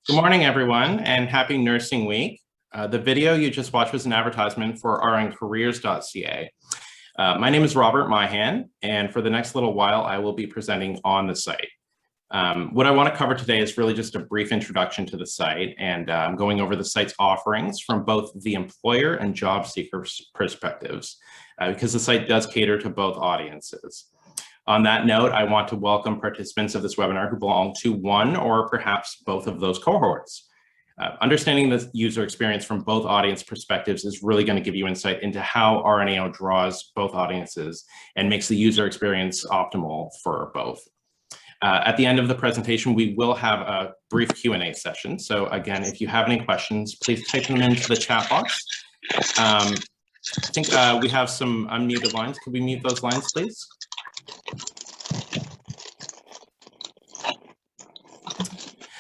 Good morning, everyone, and happy Nursing Week. The video you just watched was an advertisement for RNCareers.ca. My name is Robert Myhan, and for the next little while, I will be presenting on the site. What I want to cover today is really just a brief introduction to the site and going over the site's offerings from both the employer and job seeker perspectives, because the site does cater to both audiences. On that note, I want to welcome participants of this webinar who belong to one or perhaps both of those cohorts. Understanding the user experience from both audience perspectives is really going to give you insight into how RNAO draws both audiences and makes the user experience optimal for both. At the end of the presentation, we will have a brief Q&A session. So again, if you have any questions, please type them into the chat box. I think we have some unmuted lines. Could we mute those lines, please?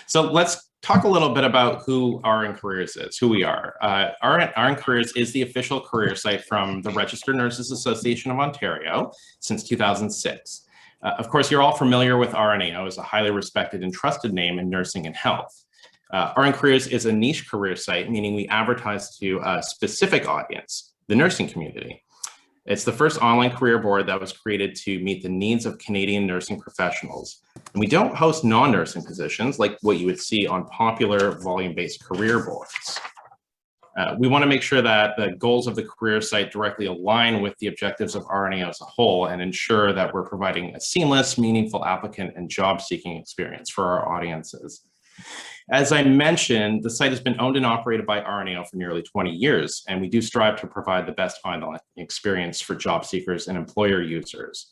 So let's talk a little bit about who RNCareers is, who we are. RNCareers is the official career site from the Registered Nurses Association of Ontario since 2006. Of course, you're all familiar with RNAO as a highly respected and trusted name in nursing and health. RNCareers is a niche career site, meaning we advertise to a specific audience, the nursing community. It's the first online career board that was created to meet the needs of Canadian nursing professionals. And we don't host non-nursing positions like what you would see on popular volume-based career boards. We want to make sure that the goals of the career site directly align with the objectives of RNAO as a whole and ensure that we're providing a seamless, meaningful applicant and job-seeking experience for our audiences. As I mentioned, the site has been owned and operated by RNAO for nearly 20 years, and we do strive to provide the best online experience for job seekers and employer users.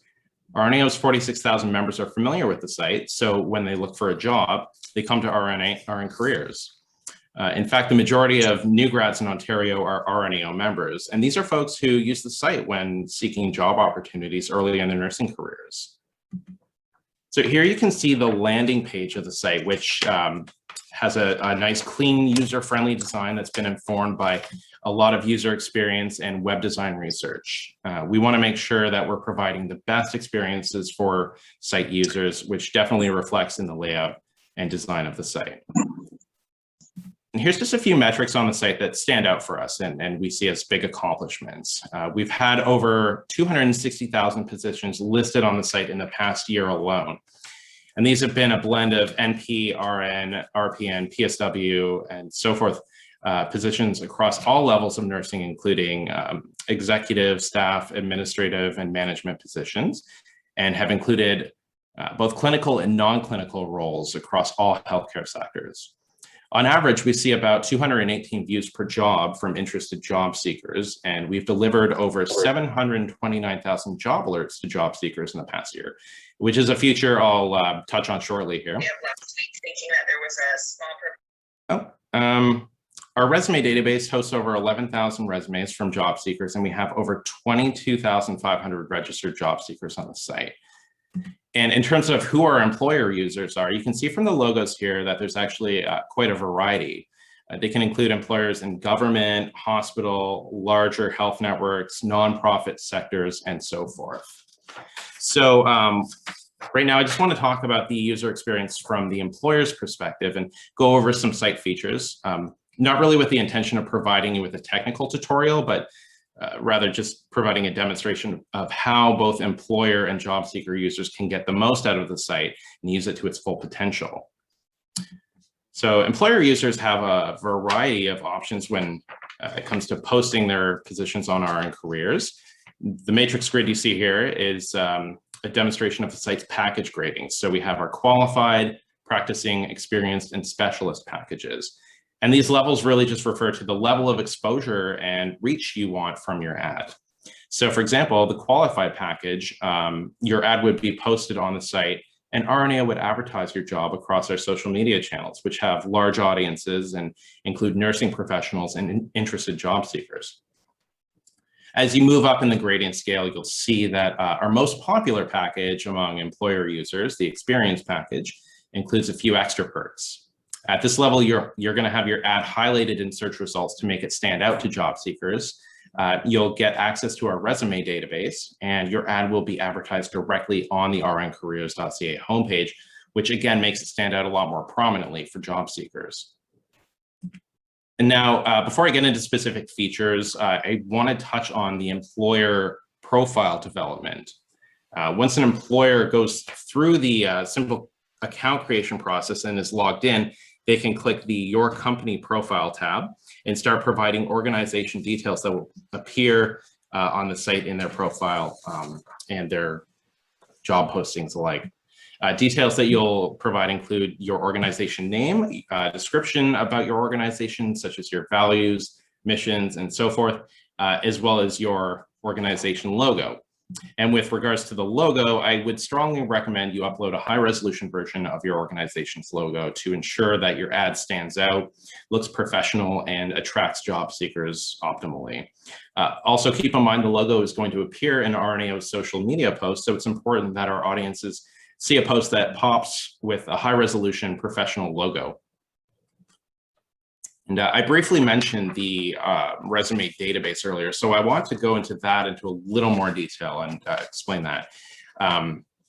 RNAO's 46,000 members are familiar with the site, so when they look for a job, they come to RNCareers. In fact, the majority of new grads in Ontario are RNAO members, and these are folks who use the site when seeking job opportunities early in their nursing careers. So here you can see the landing page of the site, which has a nice, clean, user-friendly design that's been informed by a lot of user experience and web design research. We want to make sure that we're providing the best experiences for site users, which definitely reflects in the layout and design of the site. And here's just a few metrics on the site that stand out for us and we see as big accomplishments. We've had over 260,000 positions listed on the site in the past year alone. And these have been a blend of NP, RN, RPN, PSW, and so forth positions across all levels of nursing, including executive, staff, administrative, and management positions, and have included both clinical and non-clinical roles across all healthcare sectors. On average, we see about 218 views per job from interested job seekers, and we've delivered over 729,000 job alerts to job seekers in the past year, which is a feature I'll touch on shortly here. Yeah, last week thinking that there was a small our resume database hosts over 11,000 resumes from job seekers, and we have over 22,500 registered job seekers on the site. And in terms of who our employer users are, you can see from the logos here that there's actually quite a variety. They can include employers in government, hospital, larger health networks, nonprofit sectors, and so forth. So right now, I just want to talk about the user experience from the employer's perspective and go over some site features, not really with the intention of providing you with a technical tutorial, but rather just providing a demonstration of how both employer and job seeker users can get the most out of the site and use it to its full potential. So employer users have a variety of options when it comes to posting their positions on RNCareers. The matrix grid you see here is a demonstration of the site's package grading. So we have our qualified, practicing, experienced, and specialist packages. And these levels really just refer to the level of exposure and reach you want from your ad. So for example, the qualified package, your ad would be posted on the site and RNAO would advertise your job across our social media channels, which have large audiences and include nursing professionals and interested job seekers. As you move up in the gradient scale, you'll see that our most popular package among employer users, the experience package, includes a few extra perks. At this level, you're going to have your ad highlighted in search results to make it stand out to job seekers. You'll get access to our resume database, and your ad will be advertised directly on the RNCareers.ca homepage which again makes it stand out a lot more prominently for job seekers. And now, before I get into specific features, I want to touch on the employer profile development. Once an employer goes through the simple account creation process and is logged in, they can click the Your Company Profile tab and start providing organization details that will appear on the site in their profile and their job postings alike. Details that you'll provide include your organization name, description about your organization, such as your values, missions, and so forth, as well as your organization logo. And with regards to the logo, I would strongly recommend you upload a high-resolution version of your organization's logo to ensure that your ad stands out, looks professional, and attracts job seekers optimally. Also, keep in mind the logo is going to appear in RNAO's social media posts, so it's important that our audiences see a post that pops with a high-resolution professional logo. And I briefly mentioned the resume database earlier, so I want to go into a little more detail and explain that.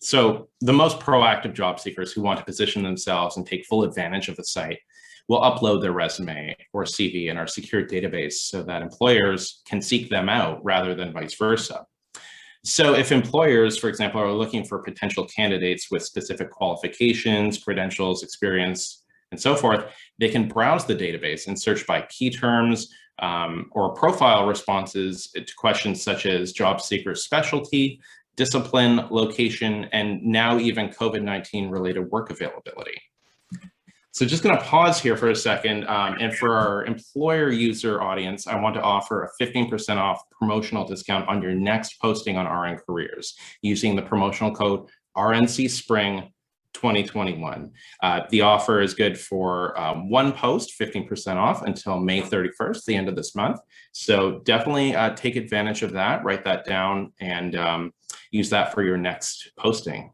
So the most proactive job seekers who want to position themselves and take full advantage of the site will upload their resume or CV in our secure database so that employers can seek them out rather than vice versa. So if employers, for example, are looking for potential candidates with specific qualifications, credentials, experience, and so forth, they can browse the database and search by key terms or profile responses to questions such as job seeker specialty, discipline, location, and now even COVID-19 related work availability. So just going to pause here for a second. And for our employer user audience, I want to offer a 15% off promotional discount on your next posting on RN Careers using the promotional code RNC Spring 2021. The offer is good for one post, 15% off until May 31st, the end of this month. So definitely take advantage of that, write that down, and use that for your next posting.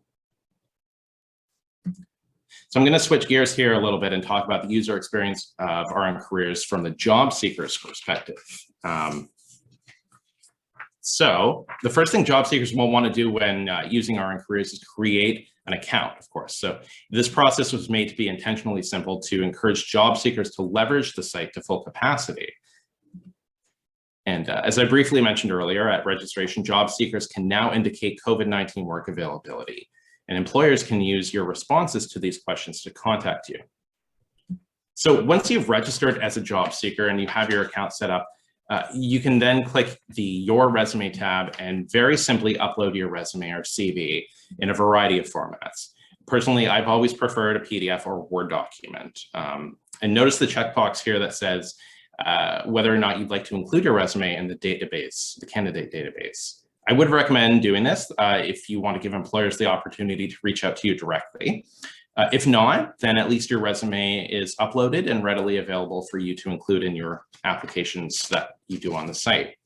So I'm going to switch gears here a little bit and talk about the user experience of RN Careers from the job seeker's perspective. So the first thing job seekers will want to do when using RN Careers is create an account, of course. So this process was made to be intentionally simple to encourage job seekers to leverage the site to full capacity. And as I briefly mentioned earlier, at registration, job seekers can now indicate COVID-19 work availability, and employers can use your responses to these questions to contact you. So once you've registered as a job seeker and you have your account set up, you can then click the Your Resume tab and very simply upload your resume or CV in a variety of formats. Personally, I've always preferred a PDF or Word document. And notice the checkbox here that says whether or not you'd like to include your resume in the database, the candidate database. I would recommend doing this if you want to give employers the opportunity to reach out to you directly. If not, then at least your resume is uploaded and readily available for you to include in your applications that you do on the site.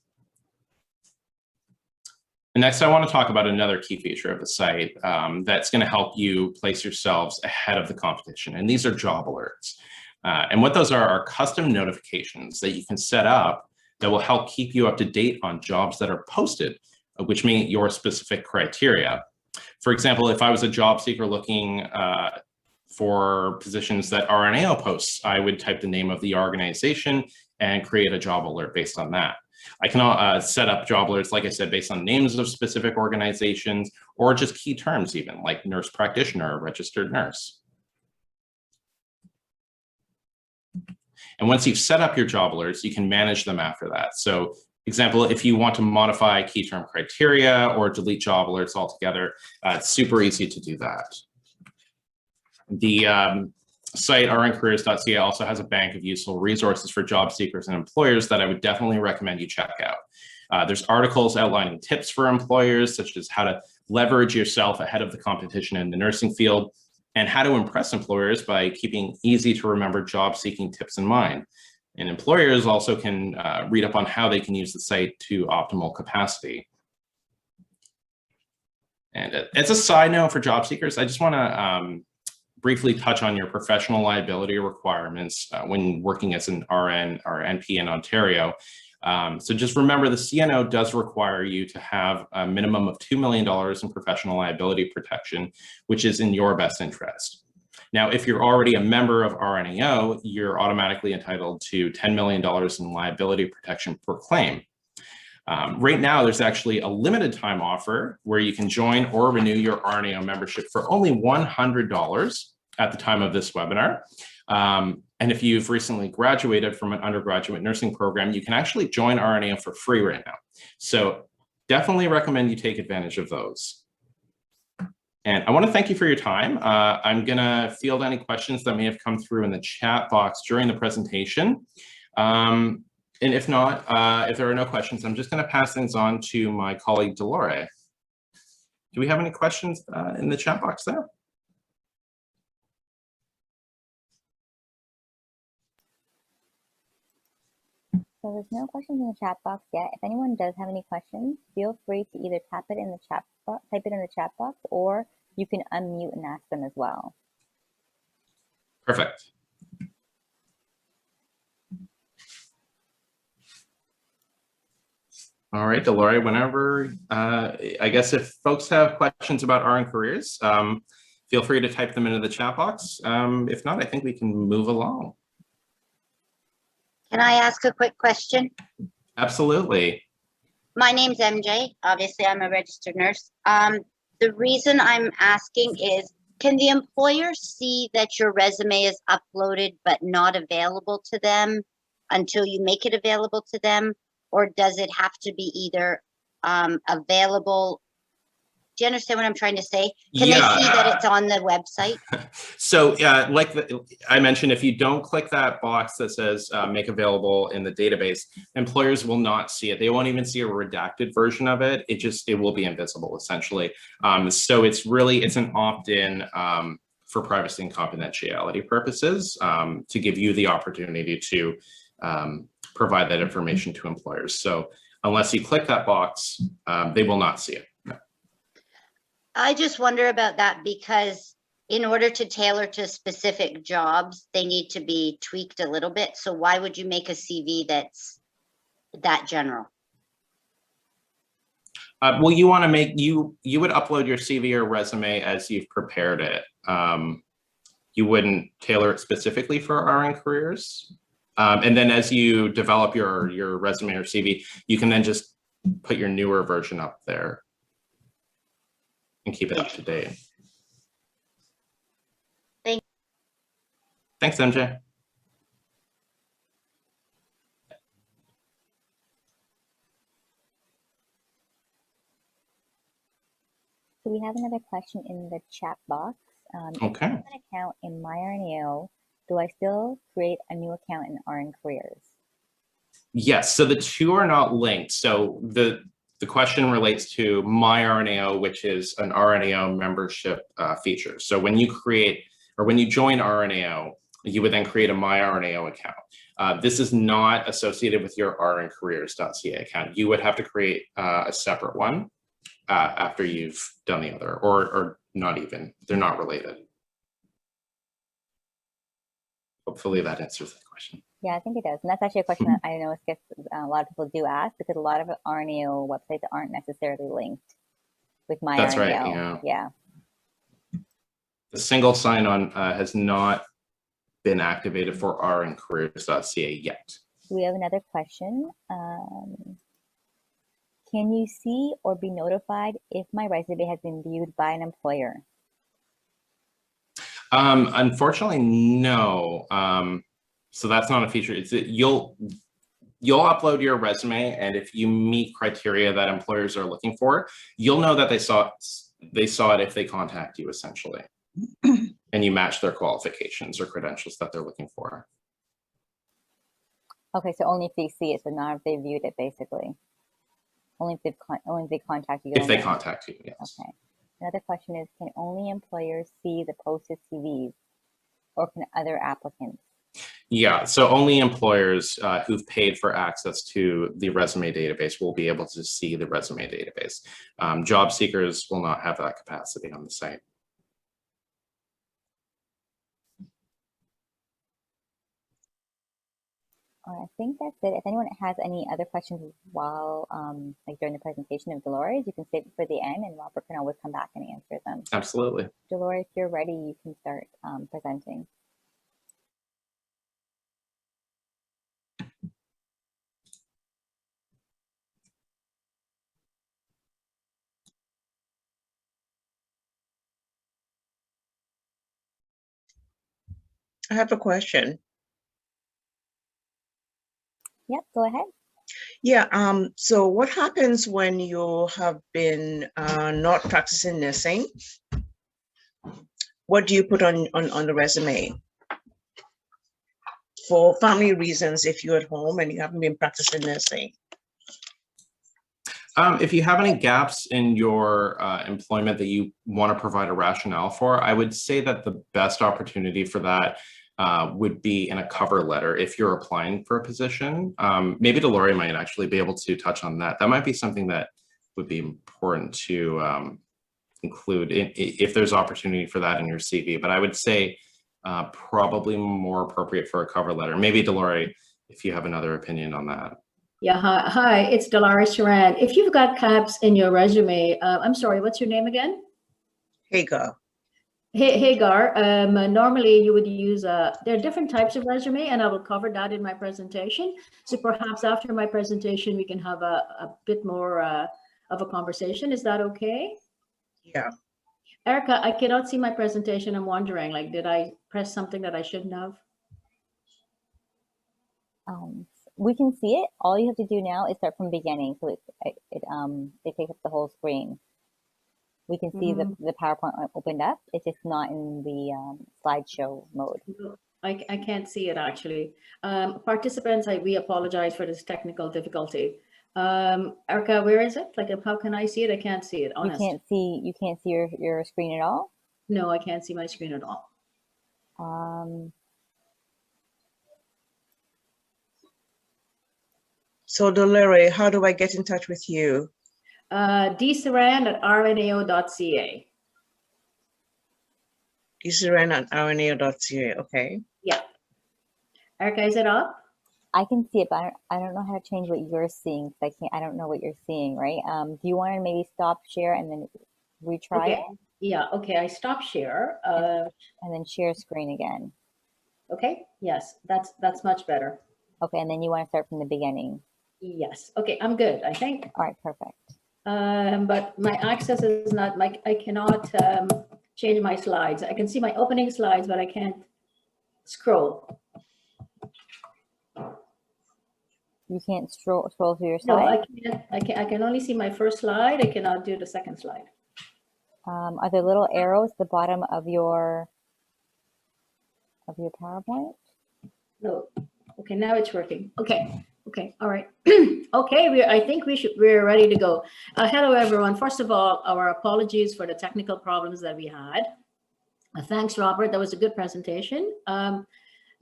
And next, I want to talk about another key feature of the site that's going to help you place yourselves ahead of the competition. And these are job alerts. And what those are custom notifications that you can set up that will help keep you up to date on jobs that are posted, which meet your specific criteria. For example, if I was a job seeker looking for positions that RNAO posts, I would type the name of the organization and create a job alert based on that. I can set up job alerts, like I said, based on names of specific organizations or just key terms even, like nurse practitioner or registered nurse. And once you've set up your job alerts, you can manage them after that. So example, if you want to modify key term criteria or delete job alerts altogether, it's super easy to do that. The site RNCareers.ca also has a bank of useful resources for job seekers and employers that I would definitely recommend you check out. There's articles outlining tips for employers, such as how to leverage yourself ahead of the competition in the nursing field, and how to impress employers by keeping easy to remember job seeking tips in mind. And employers also can read up on how they can use the site to optimal capacity. And as a side note for job seekers, I just want to briefly touch on your professional liability requirements when working as an RN or NP in Ontario. So just remember, the CNO does require you to have a minimum of $2 million in professional liability protection, which is in your best interest. Now, if you're already a member of RNAO, you're automatically entitled to $10 million in liability protection per claim. Right now, there's actually a limited time offer where you can join or renew your RNAO membership for only $100 at the time of this webinar. And if you've recently graduated from an undergraduate nursing program, you can actually join RNAO for free right now. So definitely recommend you take advantage of those. And I want to thank you for your time. I'm going to field any questions that may have come through in the chat box during the presentation. And if not, if there are no questions, I'm just going to pass things on to my colleague, Dolare. Do we have any questions in the chat box there? So there's no questions in the chat box yet. If anyone does have any questions, feel free to either type it in the chat box, or you can unmute and ask them as well. Perfect. All right, Dolare, whenever, I guess if folks have questions about RNCareers, feel free to type them into the chat box. If not, I think we can move along. Can I ask a quick question? Absolutely. My name's MJ. Obviously, I'm a registered nurse. The reason I'm asking is, can the employer see that your resume is uploaded but not available to them until you make it available to them? Or does it have to be either available? Do you understand what I'm trying to say? Can they see that it's on the website? So like I mentioned, if you don't click that box that says make available in the database, employers will not see it. They won't even see a redacted version of it. It will be invisible essentially. So it's an opt-in for privacy and confidentiality purposes to give you the opportunity to provide that information to employers. So unless you click that box, they will not see it. No. I just wonder about that because in order to tailor to specific jobs, they need to be tweaked a little bit. So why would you make a CV that's that general? Well, you want to make, you would upload your CV or resume as you've prepared it. You wouldn't tailor it specifically for RNCareers. And then as you develop your resume or CV, you can then just put your newer version up there and keep it up to date. Thanks, MJ. So we have another question in the chat box. Okay. If I have an account in my RNAO, do I still create a new account in RNCareers? Yes, so the two are not linked. So the question relates to my RNAO, which is an RNAO membership feature. So when you create, or when you join RNAO, you would then create a my RNAO account. This is not associated with your RNCareers.ca account. You would have to create a separate one after you've done the other, or not even, they're not related. Hopefully that answers the question. Yeah, I think it does. And that's actually a question that I know a lot of people do ask, because a lot of RNAO websites aren't necessarily linked with my That's RNAO. right, Yeah. The single sign-on has not been activated for RNCareers.ca yet. We have another question. Can you see or be notified if my resume has been viewed by an employer? Unfortunately, no. So that's not a feature. You'll upload your resume, and if you meet criteria that employers are looking for, you'll know that they saw it if they contact you, essentially, and you match their qualifications or credentials that they're looking for. Okay, so only if they see it, so not if they viewed it, basically. Only if they contact you. If they contact you, yes. Okay. Another question is, can only employers see the posted CVs, or can other applicants? Yeah, so only employers who've paid for access to the resume database will be able to see the resume database. Job seekers will not have that capacity on the site. I think that's it. If anyone has any other questions while, like during the presentation of Dolores, you can save it for the end, and Robert can always come back and answer them. Absolutely. Dolores, if you're ready, you can start presenting. I have a question. Yep, go ahead. Yeah, so what happens when you have been not practicing nursing? What do you put on the resume? For family reasons, if you're at home and you haven't been practicing nursing. If you have any gaps in your employment that you want to provide a rationale for, I would say that the best opportunity for that would be in a cover letter if you're applying for a position. Maybe Dolare might actually be able to touch on that. That might be something that would be important to include if there's opportunity for that in your CV. But I would say probably more appropriate for a cover letter. Maybe Dolare, if you have another opinion on that. Yeah, hi, it's Dolare Seran. If you've got gaps in your resume, I'm sorry, what's your name again? Hagar. Hagar, normally you would use, there are different types of resume, and I will cover that in my presentation. So perhaps after my presentation, we can have a bit more of a conversation. Is that okay? Yeah. Erica, I cannot see my presentation. I'm wondering, like, did I press something that I shouldn't have? We can see it. All you have to do now is start from beginning, so it takes up the whole screen. We can see the PowerPoint opened up. It's just not in the slideshow mode. I can't see it actually. Participants, we apologize for this technical difficulty. Erica, where is it? Like, how can I see it? I can't see it. Honest. You can't see your screen at all? No, I can't see my screen at all. So Dolare, how do I get in touch with you? Seran at RNAO.ca. Seran at RNAO.ca, okay. Yeah. Erica, is it up? I can see it, but I don't know how to change what you're seeing. I don't know what you're seeing, right? Do you want to maybe stop share and then retry it? Yeah, okay, I stop share. And then share screen again. Okay, yes, that's much better. Okay, and then you want to start from the beginning. Yes, okay, I'm good, I think. All right, perfect. But my access is not, I cannot change my slides. I can see my opening slides, but I can't scroll. You can't scroll through your No, slide? I can only see my first slide. I cannot do the second slide. Are there little arrows at the bottom of your PowerPoint? No. Okay, now it's working. Okay. Okay. All right. Okay. I think we're ready to go. Hello, everyone. First of all, our apologies for the technical problems that we had. Thanks, Robert. That was a good presentation.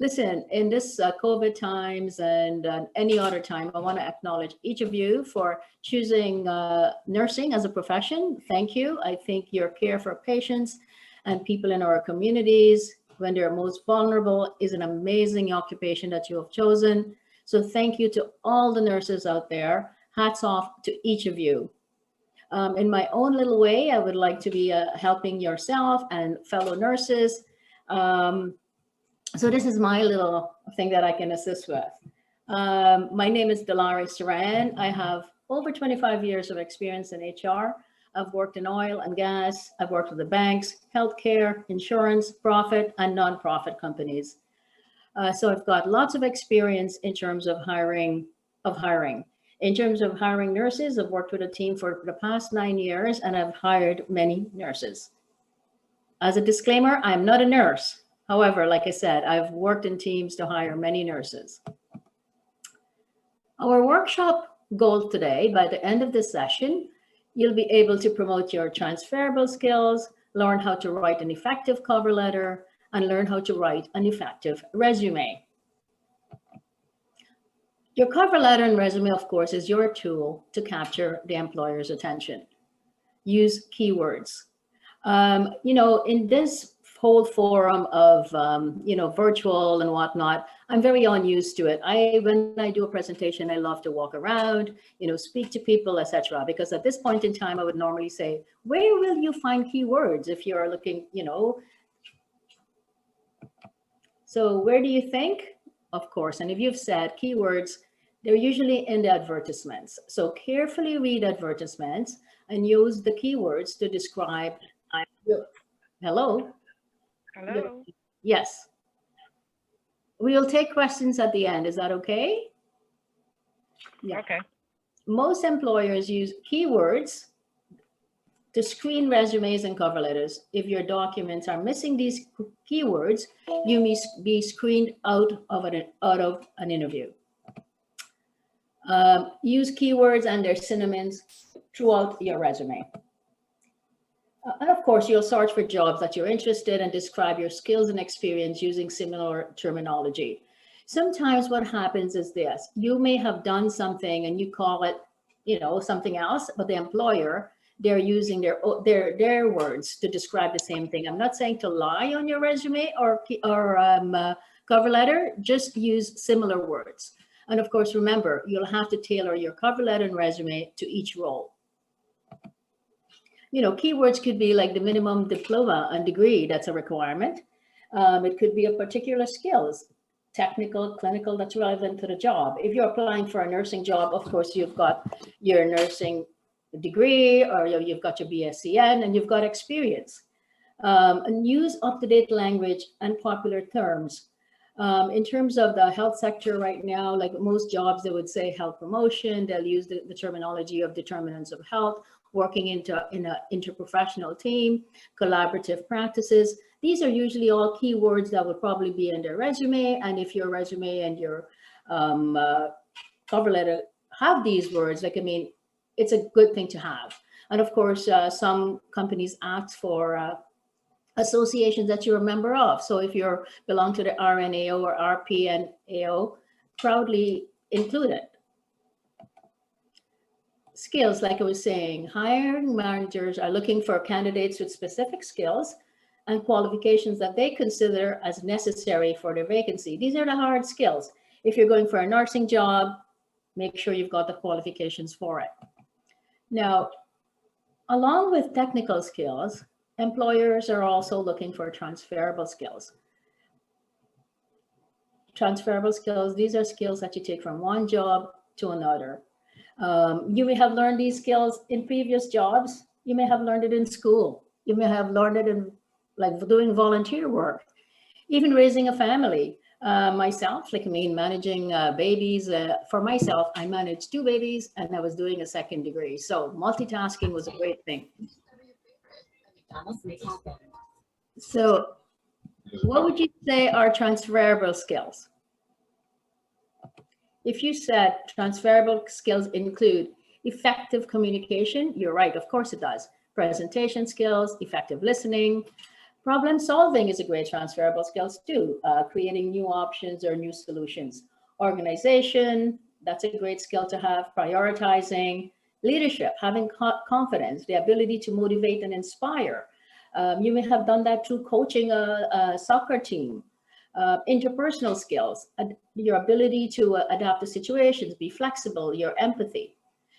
Listen, in this COVID times and any other time, I want to acknowledge each of you for choosing nursing as a profession. Thank you. I think your care for patients and people in our communities when they're most vulnerable is an amazing occupation that you have chosen. So thank you to all the nurses out there. Hats off to each of you. In my own little way, I would like to be helping yourself and fellow nurses. So this is my little thing that I can assist with. My name is Dolare Seran. I have over 25 years of experience in HR. I've worked in oil and gas. I've worked with the banks, healthcare, insurance, profit, and nonprofit companies. So I've got lots of experience in terms of hiring. In terms of hiring nurses, I've worked with a team for the past 9 years, and I've hired many nurses. As a disclaimer, I'm not a nurse. However, like I said, I've worked in teams to hire many nurses. Our workshop goal today, by the end of this session, you'll be able to promote your transferable skills, learn how to write an effective cover letter, and learn how to write an effective resume. Your cover letter and resume, of course, is your tool to capture the employer's attention. Use keywords. In this whole forum of, you know, virtual and whatnot, I'm very unused to it. When I do a presentation, I love to walk around, you know, speak to people, etc. Because at this point in time, I would normally say, where will you find keywords if you're looking, you know? So where do you think? Of course, and if you've said keywords, they're usually in the advertisements. So carefully read advertisements and use the keywords to describe. Hello? Hello. Yes. We'll take questions at the end. Is that okay? Yeah. Okay. Most employers use keywords to screen resumes and cover letters. If your documents are missing these keywords, you may be screened out of an interview. Use keywords and their synonyms throughout your resume. And of course, you'll search for jobs that you're interested in and describe your skills and experience using similar terminology. Sometimes what happens is this: you may have done something and you call it, you know, something else, but the employer, they're using their words to describe the same thing. I'm not saying to lie on your resume or cover letter, just use similar words. And of course, remember, you'll have to tailor your cover letter and resume to each role. You know, keywords could be like the minimum diploma and degree, that's a requirement. It could be a particular skills, technical, clinical, that's relevant to the job. If you're applying for a nursing job, of course, you've got your nursing degree, or you've got your BSCN, and you've got experience. And use up-to-date language and popular terms. In terms of the health sector right now, like most jobs, they would say health promotion. They'll use the terminology of determinants of health, working in an interprofessional team, collaborative practices. These are usually all keywords that would probably be in their resume. And if your resume and your cover letter have these words, like, I mean, it's a good thing to have. And of course, some companies ask for associations that you're a member of. So if you belong to the RNAO or RNAO, proudly include it. Skills, like I was saying, hiring managers are looking for candidates with specific skills and qualifications that they consider as necessary for their vacancy. These are the hard skills. If you're going for a nursing job, make sure you've got the qualifications for it. Now, along with technical skills, employers are also looking for transferable skills. Transferable skills, these are skills that you take from one job to another. You may have learned these skills in previous jobs. You may have learned it in school. You may have learned it in like doing volunteer work, even raising a family. Myself, like I mean, managing babies. For myself, I managed 2 babies and I was doing a 2nd degree. So multitasking was a great thing. So what would you say are transferable skills? If you said transferable skills include effective communication, you're right, of course it does. Presentation skills, effective listening, problem solving is a great transferable skills too. Creating new options or new solutions. Organization, that's a great skill to have. Prioritizing, leadership, having confidence, the ability to motivate and inspire. You may have done that through coaching a soccer team. Interpersonal skills, your ability to adapt to situations, be flexible, your empathy.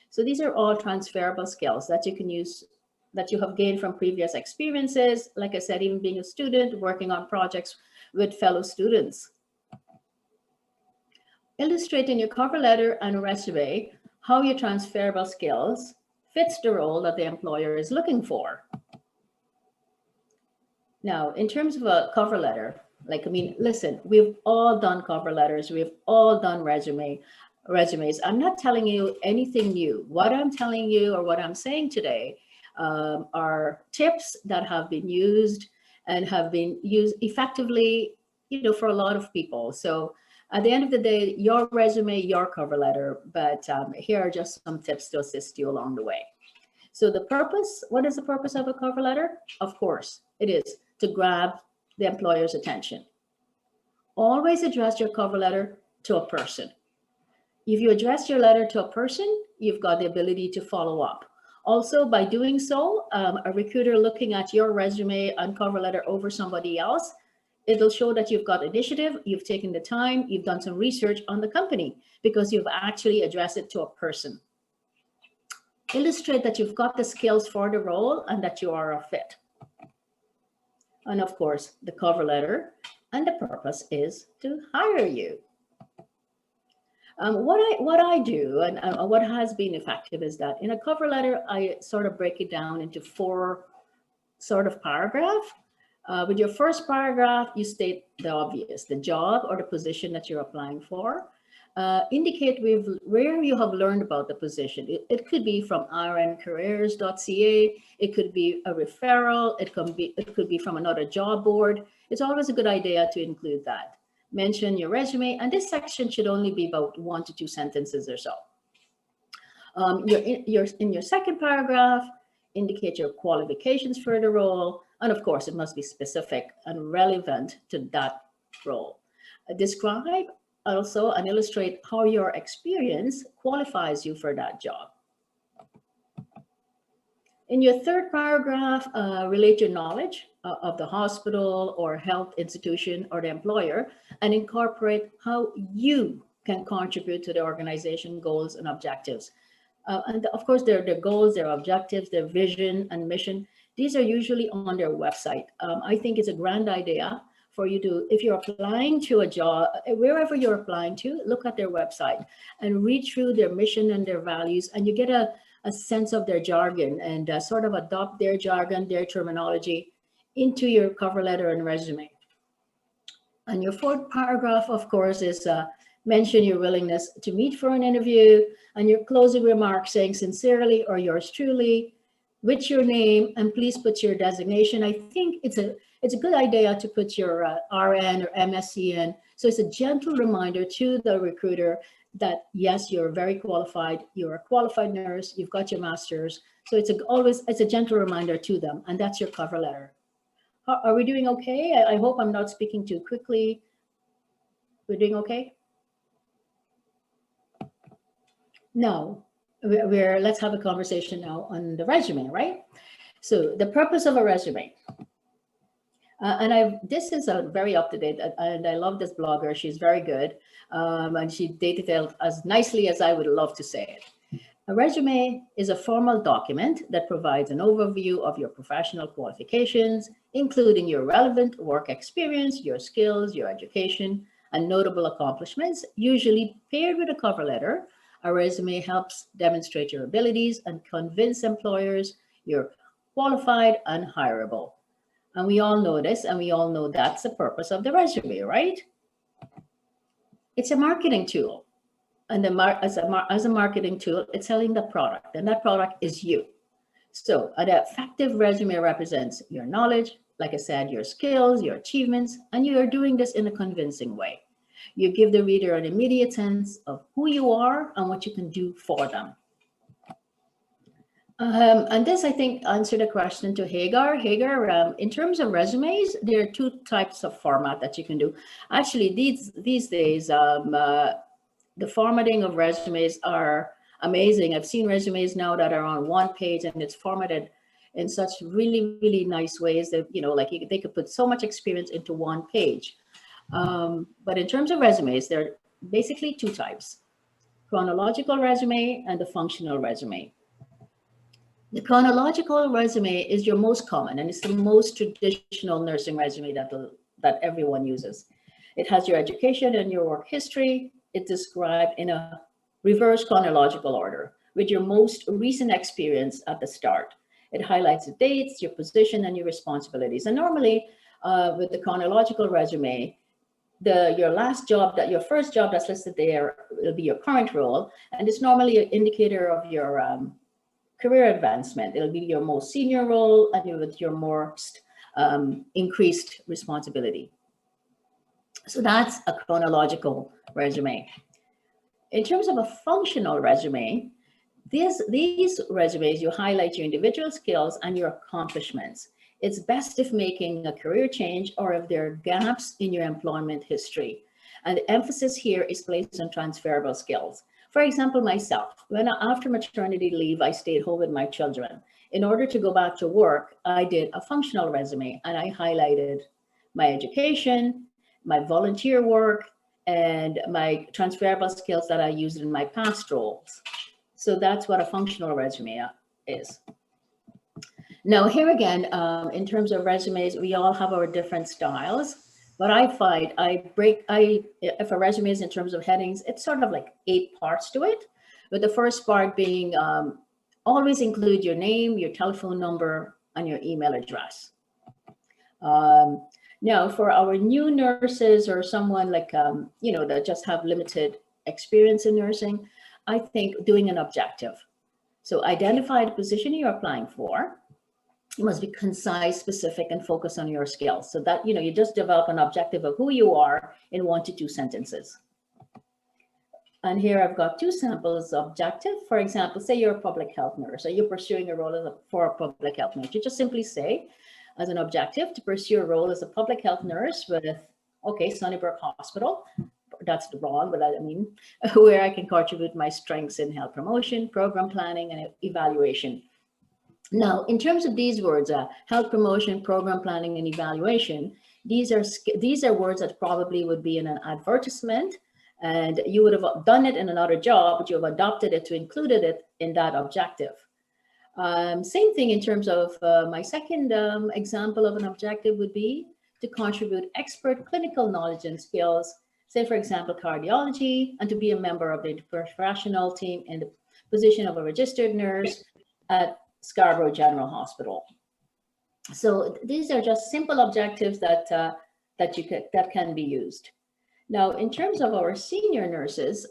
So these are all transferable skills that you can use, that you have gained from previous experiences. Like I said, even being a student, working on projects with fellow students. Illustrate in your cover letter and resume how your transferable skills fits the role that the employer is looking for. Now, in terms of a cover letter, like, I mean, listen, we've all done cover letters. We've all done resumes. I'm not telling you anything new. What I'm telling you, or what I'm saying today, are tips that have been used and have been used effectively, you know, for a lot of people. So at the end of the day, your resume, your cover letter, but here are just some tips to assist you along the way. So the purpose, what is the purpose of a cover letter? Of course, it is to grab the employer's attention. Always address your cover letter to a person. If you address your letter to a person, you've got the ability to follow up. Also, by doing so, a recruiter looking at your resume and cover letter over somebody else, it'll show that you've got initiative, you've taken the time, you've done some research on the company because you've actually addressed it to a person. Illustrate that you've got the skills for the role and that you are a fit. And of course, the cover letter and the purpose is to hire you. What I do and what has been effective is that in a cover letter, I sort of break it down into 4 sort of paragraphs. With your first paragraph, you state the obvious, the job or the position that you're applying for. Indicate where you have learned about the position. It could be from RNCareers.ca. It could be a referral. It could be from another job board. It's always a good idea to include that. Mention your resume, and this section should only be about 1 to 2 sentences or so. In your second paragraph, indicate your qualifications for the role, and of course, it must be specific and relevant to that role. Describe also and illustrate how your experience qualifies you for that job. In your third paragraph, relate your knowledge of the hospital or health institution or the employer and incorporate how you can contribute to the organization goals and objectives. And of course, their goals, their objectives, their vision and mission, these are usually on their website. I think it's a grand idea for you to, if you're applying to a job, wherever you're applying to, look at their website and read through their mission and their values, and you get a sense of their jargon and sort of adopt their jargon, their terminology into your cover letter and resume. And your fourth paragraph, of course, is mention your willingness to meet for an interview, and your closing remarks saying sincerely or yours truly, with your name, and please put your designation. I think it's a good idea to put your RN or MSc in. So it's a gentle reminder to the recruiter that yes, you're very qualified, you're a qualified nurse, you've got your master's. So it's a gentle reminder to them, and that's your cover letter. Are we doing okay? I hope I'm not speaking too quickly. We're doing okay? Now, let's have a conversation now on the resume, right? So the purpose of a resume. This is a very up-to-date, and I love this blogger. She's very good, and she detailed as nicely as I would love to say it. A resume is a formal document that provides an overview of your professional qualifications, including your relevant work experience, your skills, your education, and notable accomplishments, usually paired with a cover letter. A resume helps demonstrate your abilities and convince employers you're qualified and hireable. And we all know this, and we all know that's the purpose of the resume, right? It's a marketing tool. And as a marketing tool, it's selling the product, and that product is you. So an effective resume represents your knowledge, like I said, your skills, your achievements, and you are doing this in a convincing way. You give the reader an immediate sense of who you are and what you can do for them. And this, I think, answered a question to Hagar. Hagar, in terms of resumes, there are 2 types of format that you can do. Actually, these days, the formatting of resumes are amazing. I've seen resumes now that are on 1 page, and it's formatted in such really, really nice ways that, you know, like they could put so much experience into 1 page. But in terms of resumes, there are basically 2 types: chronological resume and the functional resume. The chronological resume is your most common, and it's the most traditional nursing resume that everyone uses. It has your education and your work history. It's described in a reverse chronological order with your most recent experience at the start. It highlights the dates, your position, and your responsibilities. And normally with the chronological resume, your first job that's listed there will be your current role. And it's normally an indicator of your career advancement. It'll be your most senior role and with your most increased responsibility. So that's a chronological resume. In terms of a functional resume, these resumes, you highlight your individual skills and your accomplishments. It's best if making a career change or if there are gaps in your employment history. And the emphasis here is placed on transferable skills. For example, myself, after maternity leave, I stayed home with my children. In order to go back to work, I did a functional resume and I highlighted my education, my volunteer work, and my transferable skills that I used in my past roles. So that's what a functional resume is. Now, here again, in terms of resumes, we all have our different styles. But I find if a resume is in terms of headings, it's sort of like 8 parts to it. With the first part being always include your name, your telephone number, and your email address. Now, for our new nurses or someone like, that just have limited experience in nursing, I think doing an objective. So identify the position you're applying for. You must be concise, specific, and focus on your skills. So that, you just develop an objective of who you are in 1 to 2 sentences. And here I've got 2 samples of objective. For example, say you're a public health nurse, or you're pursuing a role for a public health nurse. You just simply say, as an objective, to pursue a role as a public health nurse with, Sunnybrook Hospital. That's wrong, but I mean, where I can contribute my strengths in health promotion, program planning, and evaluation. Now, in terms of these words, health promotion, program planning, and evaluation, these are words that probably would be in an advertisement, and you would have done it in another job, but you have adopted it to include it in that objective. Same thing in terms of my second example of an objective would be to contribute expert clinical knowledge and skills, say, for example, cardiology, and to be a member of the professional team in the position of a registered nurse at Scarborough General Hospital. So these are just simple objectives that can be used. Now, in terms of our senior nurses,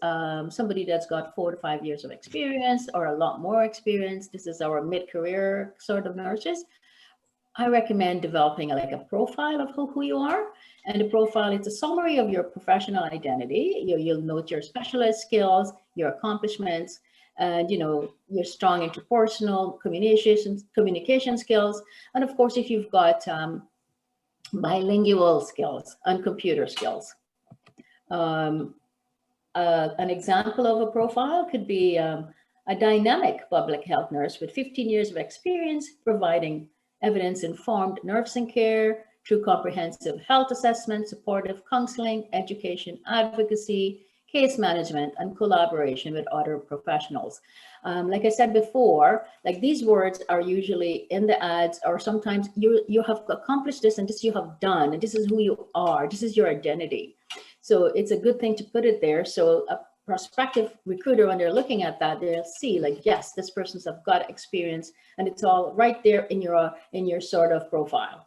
somebody that's got 4 to 5 years of experience or a lot more experience, this is our mid-career sort of nurses, I recommend developing a profile of who you are. And the profile is a summary of your professional identity. You'll note your specialized skills, your accomplishments, and you're strong interpersonal communication skills, and of course if you've got bilingual skills and computer skills. An example of a profile could be a dynamic public health nurse with 15 years of experience providing evidence-informed nursing care through comprehensive health assessment, supportive counseling, education, advocacy, case management, and collaboration with other professionals. Like I said before, these words are usually in the ads, or sometimes you have accomplished this and this you have done, and this is who you are, this is your identity. So it's a good thing to put it there. So a prospective recruiter, when they're looking at that, they'll see yes, this person's have got experience, and it's all right there in your sort of profile.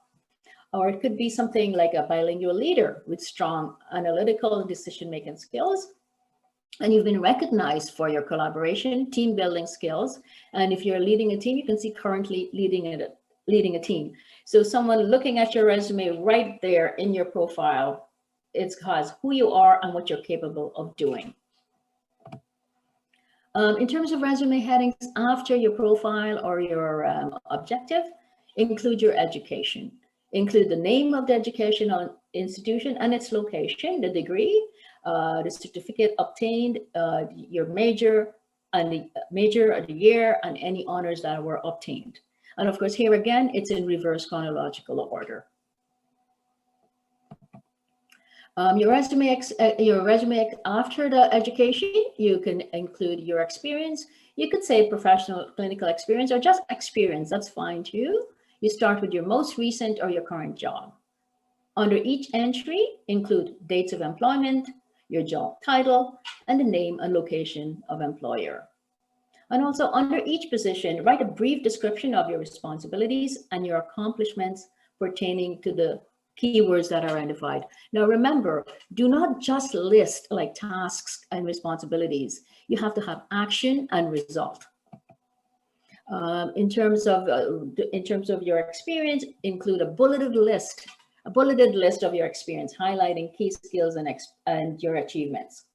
Or it could be something like a bilingual leader with strong analytical and decision-making skills. And you've been recognized for your collaboration, team building skills. And if you're leading a team, you can see currently leading a team. So someone looking at your resume right there in your profile, it has who you are and what you're capable of doing. In terms of resume headings, after your profile or your objective, include your education. Include the name of the educational institution and its location, the degree, the certificate obtained, your major, and the year, and any honors that were obtained. And of course, here again, it's in reverse chronological order. Your resume after the education, you can include your experience. You could say professional clinical experience or just experience, that's fine too. You start with your most recent or your current job. Under each entry, include dates of employment, your job title, and the name and location of employer. And also under each position, write a brief description of your responsibilities and your accomplishments pertaining to the keywords that are identified. Now remember, do not just list tasks and responsibilities. You have to have action and result. In terms of your experience, include a bulleted list of your experience, highlighting key skills and your achievements.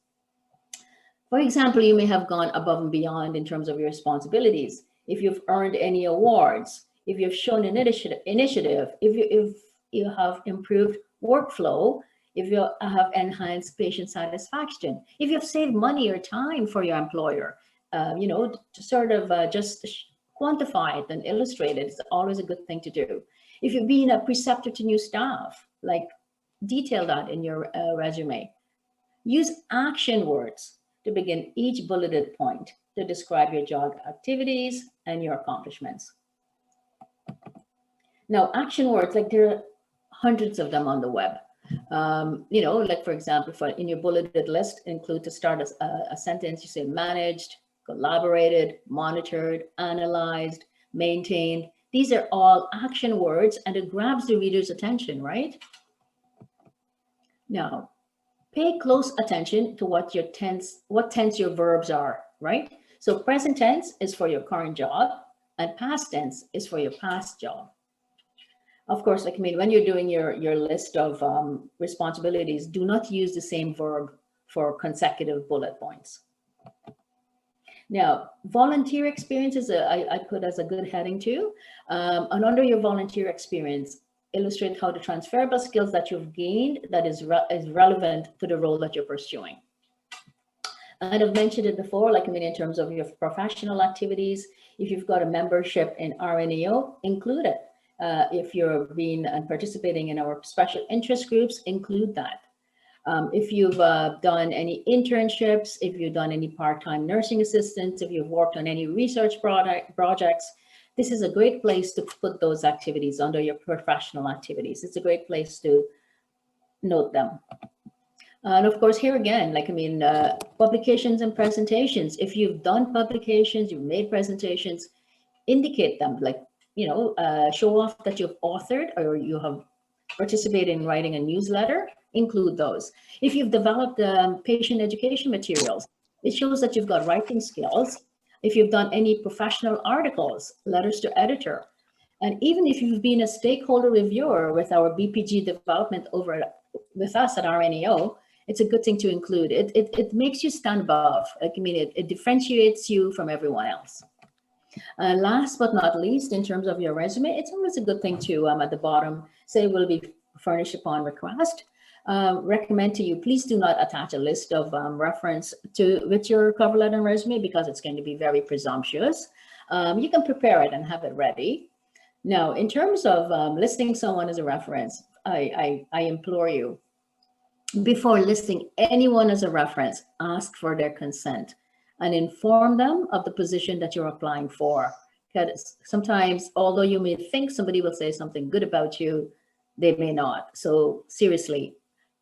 For example, you may have gone above and beyond in terms of your responsibilities. If you've earned any awards, if you've shown an initiative, if you have improved workflow, if you have enhanced patient satisfaction, if you've saved money or time for your employer, you know, to sort of just quantify it and illustrate it is always a good thing to do. If you've been a preceptor to new staff, like detail that in your resume. Use action words to begin each bulleted point to describe your job activities and your accomplishments. Now, action words, like there are hundreds of them on the web. You know, like for example, in your bulleted list, include to start a sentence, you say managed, collaborated, monitored, analyzed, maintained. These are all action words and it grabs the reader's attention, right? Now, pay close attention to what tense your verbs are, right? So present tense is for your current job and past tense is for your past job. Of course, like, I mean, when you're doing your list of responsibilities, do not use the same verb for consecutive bullet points. Now, volunteer experience is I put as a good heading too. And under your volunteer experience, illustrate how the transferable skills that you've gained that is relevant to the role that you're pursuing. And I've mentioned it before, like, I mean, in terms of your professional activities, if you've got a membership in RNAO, include it. If you're being and participating in our special interest groups, include that. If you've done any internships, if you've done any part-time nursing assistants, if you've worked on any research projects, this is a great place to put those activities under your professional activities. It's a great place to note them. And of course, here again, like, I mean, publications and presentations. If you've done publications, you've made presentations, indicate them, like, you know, show off that you've authored or you have participated in writing a newsletter, include those. If you've developed patient education materials, it shows that you've got writing skills. If you've done any professional articles, letters to editor, and even if you've been a stakeholder reviewer with our BPG development over with us at RNAO, it's a good thing to include. It makes you stand above. Like, I mean, it differentiates you from everyone else. Last but not least, in terms of your resume, it's always a good thing to, at the bottom, say will be furnished upon request. Recommend to you, please do not attach a list of reference with your cover letter and resume because it's going to be very presumptuous. You can prepare it and have it ready. Now, in terms of listing someone as a reference, I implore you, before listing anyone as a reference, ask for their consent and inform them of the position that you're applying for. Because sometimes, although you may think somebody will say something good about you, they may not. So seriously,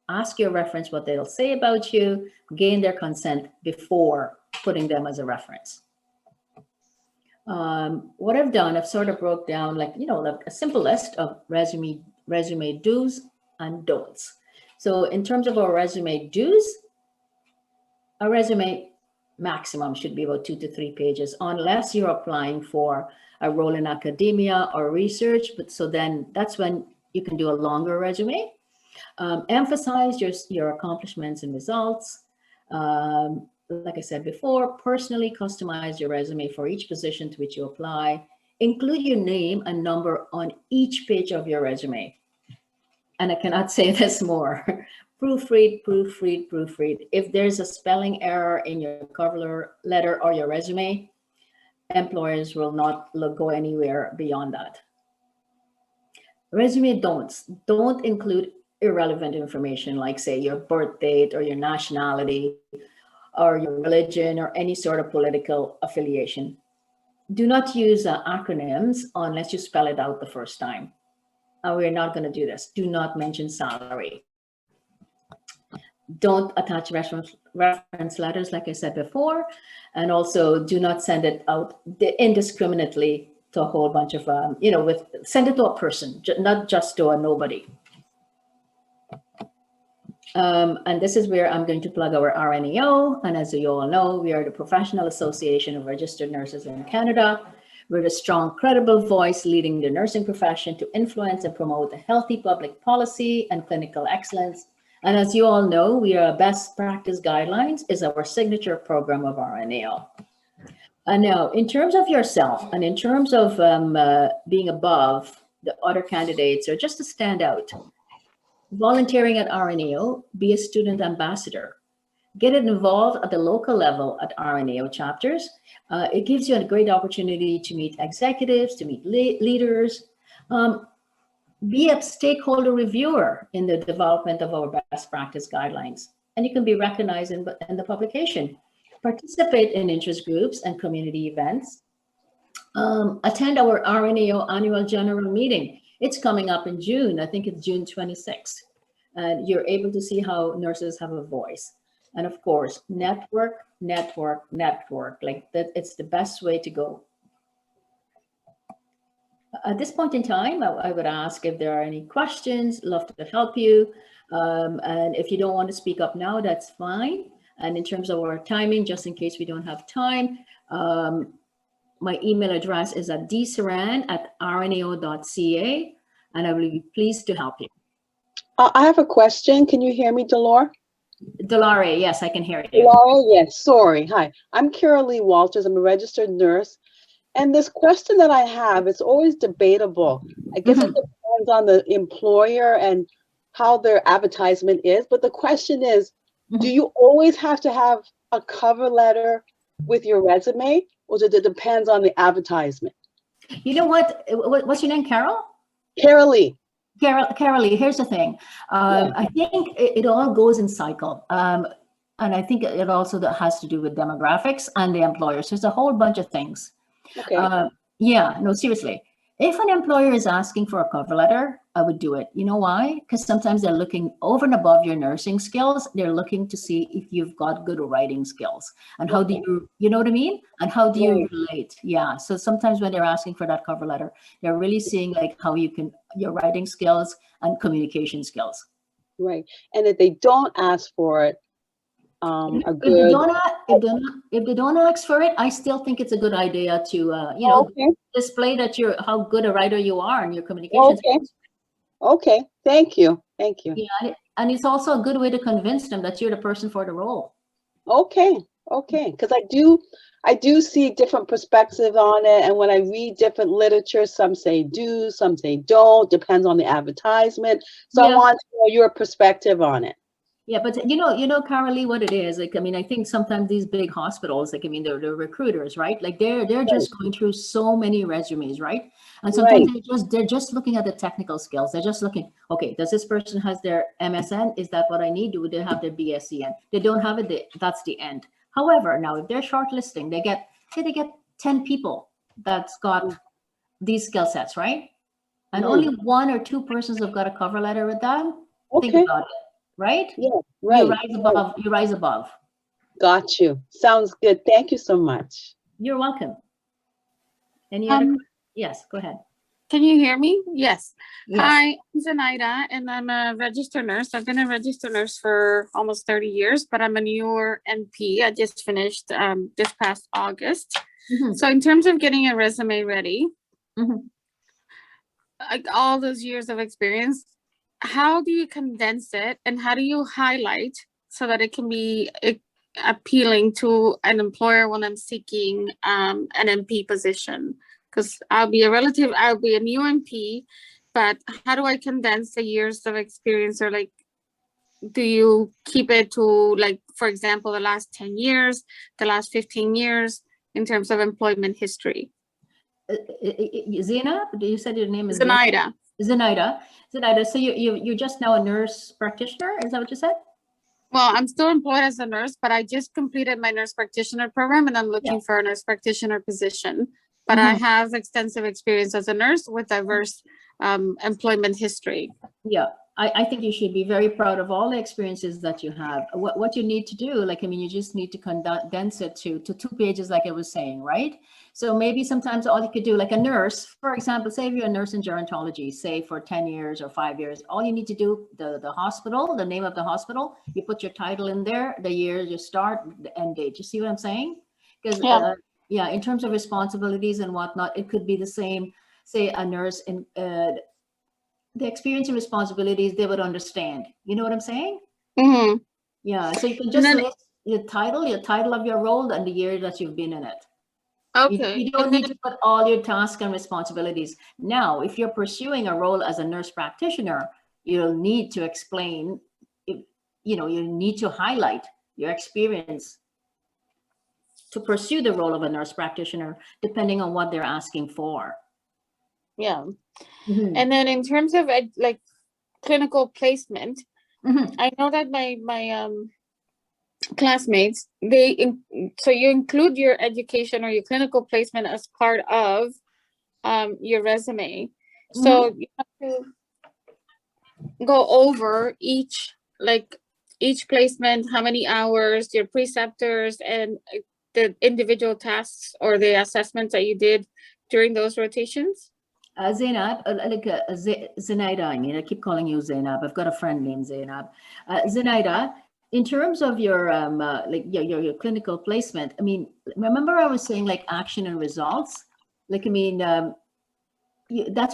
ask your reference what they'll say about you, gain their consent before putting them as a reference. What I've done, I've sort of broke down, like, you know, like a simple list of resume do's and don'ts. So in terms of our resume do's, a resume maximum should be about 2 to 3 pages, unless you're applying for a role in academia or research. But so then that's when you can do a longer resume. Emphasize your accomplishments and results. Like I said before, personally customize your resume for each position to which you apply. Include your name and number on each page of your resume. And I cannot say this more. Proofread, proofread, proofread. If there's a spelling error in your cover letter or your resume, employers will not go anywhere beyond that. Resume don'ts. Don't include irrelevant information like, say, your birth date or your nationality or your religion or any sort of political affiliation. Do not use acronyms unless you spell it out the first time. And we're not going to do this. Do not mention salary. Don't attach reference letters, like I said before, and also do not send it out indiscriminately to a whole bunch of, you know, send it to a person, not just to a nobody. And this is where I'm going to plug our RNAO. And as you all know, we are the Professional Association of Registered Nurses in Canada. We're a strong, credible voice leading the nursing profession to influence and promote a healthy public policy and clinical excellence. And as you all know, we are best practice guidelines is our signature program of RNAO. And now, in terms of yourself and in terms of being above the other candidates or just to stand out, volunteering at RNAO, be a student ambassador. Get involved at the local level at RNAO chapters. It gives you a great opportunity to meet executives, to meet leaders. Be a stakeholder reviewer in the development of our best practice guidelines. And you can be recognized in the publication. Participate in interest groups and community events. Attend our RNAO annual general meeting. It's coming up in June. I think it's June 26th. And you're able to see how nurses have a voice. And of course, network. Like that, it's the best way to go. At this point in time, I would ask if there are any questions. Love to help you. And if you don't want to speak up now, that's fine. And in terms of our timing, just in case we don't have time, my email address is at dseran@rnao.ca, and I will be pleased to help you. I have a question. Can you hear me, Dolare? Dolare, yes, I can hear you. Dolare, yes, sorry. Hi, I'm Carol Lee Walters. I'm a registered nurse. And this question that I have, it's always debatable. I guess it depends on the employer and how their advertisement is. But the question is, do you always have to have a cover letter with your resume, or does it depends on the advertisement? You know what? What's your name, Carol? Carol Lee. Carol Lee, here's the thing. I think it all goes in cycle. And I think it also has to do with demographics and the employers. There's a whole bunch of things. Okay. Yeah, no, seriously. If an employer is asking for a cover letter, I would do it. You know why? Because sometimes they're looking over and above your nursing skills. They're looking to see if you've got good writing skills and how do you know what I mean? And how do you relate? Yeah. So sometimes when they're asking for that cover letter, they're really seeing like how your writing skills and communication skills. Right. And if they don't ask for it, if they don't ask for it, I still think it's a good idea to display that how good a writer you are and your communication skills. Okay, thank you. Yeah, and it's also a good way to convince them that you're the person for the role. Okay, because I do see different perspectives on it, and when I read different literature, some say do, some say don't, depends on the advertisement. So I want to know your perspective on it. Yeah, but you know, Carol Lee, what it is, like, I mean, I think sometimes these big hospitals, like, I mean, they're recruiters, right? Like they're just going through so many resumes, right? And sometimes they're just looking at the technical skills. They're just looking, okay, does this person has their MSN? Is that what I need? Do they have their BSCN? They don't have it, that's the end. However, now if they're shortlisting, they get 10 people that's got these skill sets, right? And only 1 or 2 persons have got a cover letter with them. Think about it. Right? Yeah, right. You rise above. Got you. Sounds good. Thank you so much. You're welcome. Any other? Yes, go ahead. Can you hear me? Yes. Yes. Hi, I'm Zenaida, and I'm a registered nurse. I've been a registered nurse for almost 30 years, but I'm a newer NP. I just finished this past August. So in terms of getting a resume ready, like all those years of experience, how do you condense it and how do you highlight so that it can be appealing to an employer when I'm seeking an MP position? Because I'll be a new MP, but how do I condense the years of experience, or like, do you keep it to, like, for example, the last 10 years, the last 15 years in terms of employment history? Zena, you said your name is Zenaida. Zenaida. So you're just now a nurse practitioner? Is that what you said? Well, I'm still employed as a nurse, but I just completed my nurse practitioner program and I'm looking for a nurse practitioner position. But I have extensive experience as a nurse with diverse employment history. Yeah, I think you should be very proud of all the experiences that you have. What you need to do, like, I mean, you just need to condense it to 2 pages, like I was saying, right? So maybe sometimes all you could do, like a nurse, for example, say if you're a nurse in gerontology, say for 10 years or 5 years, all you need to do, the hospital, the name of the hospital, you put your title in there, the year you start, the end date. You see what I'm saying? Because in terms of responsibilities and whatnot, it could be the same. Say a nurse in the experience and responsibilities, they would understand. You know what I'm saying? Yeah. So you can just list your title of your role and the year that you've been in it. Okay. You don't need to put all your tasks and responsibilities. Now, if you're pursuing a role as a nurse practitioner, you'll need to explain, you need to highlight your experience to pursue the role of a nurse practitioner, depending on what they're asking for. Yeah. Mhm. And then in terms of like clinical placement, Mhm. I know that my classmates, so you include your education or your clinical placement as part of your resume. So you have to go over each placement, how many hours, your preceptors, and the individual tasks or the assessments that you did during those rotations. Zainab, Zenaida, I keep calling you Zainab. I've got a friend named Zainab. Zenaida, in terms of your your clinical placement, remember I was saying like action and results? That's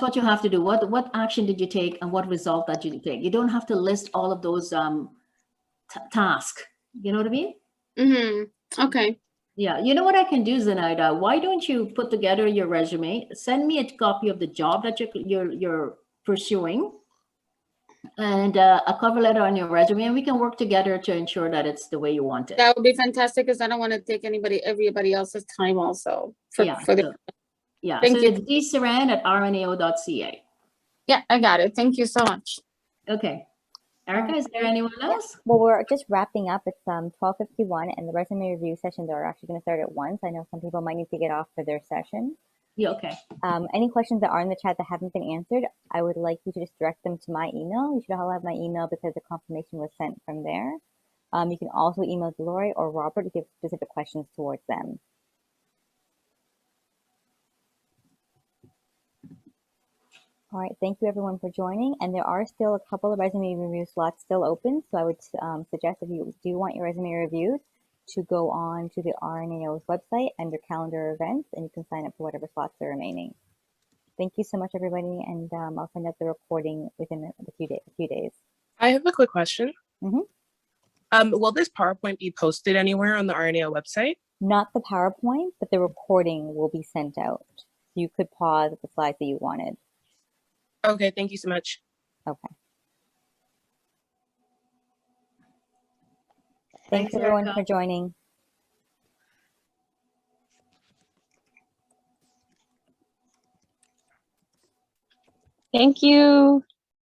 what you have to do. What action did you take and what result did you take? You don't have to list all of those tasks. You know what I mean? Mm-hmm. Okay. Yeah, you know what I can do, Zenaida? Why don't you put together your resume? Send me a copy of the job that you're pursuing, and a cover letter on your resume, and we can work together to ensure that it's the way you want it. That would be fantastic because I don't want to take everybody else's time also. Yeah, Thank so you. it's Seran at RNAO.ca. Yeah, I got it. Thank you so much. Okay. Erica, is there anyone else? Well, we're just wrapping up. It's 12:51, and the resume review sessions are actually going to start at 1. So I know some people might need to get off for their session. Yeah, okay. Any questions that are in the chat that haven't been answered, I would like you to just direct them to my email. You should all have my email because the confirmation was sent from there. You can also email Dolare or Robert if you have specific questions towards them. All right, thank you everyone for joining. And there are still a couple of resume review slots still open. So I would suggest if you do want your resume reviewed to go on to the RNAO's website under calendar events, and you can sign up for whatever slots are remaining. Thank you so much, everybody. And I'll send out the recording within a few days. I have a quick question. Mm-hmm. Will this PowerPoint be posted anywhere on the RNAO website? Not the PowerPoint, but the recording will be sent out. So you could pause at the slides that you wanted. Okay, thank you so much. Okay. Thanks everyone for joining. Thank you.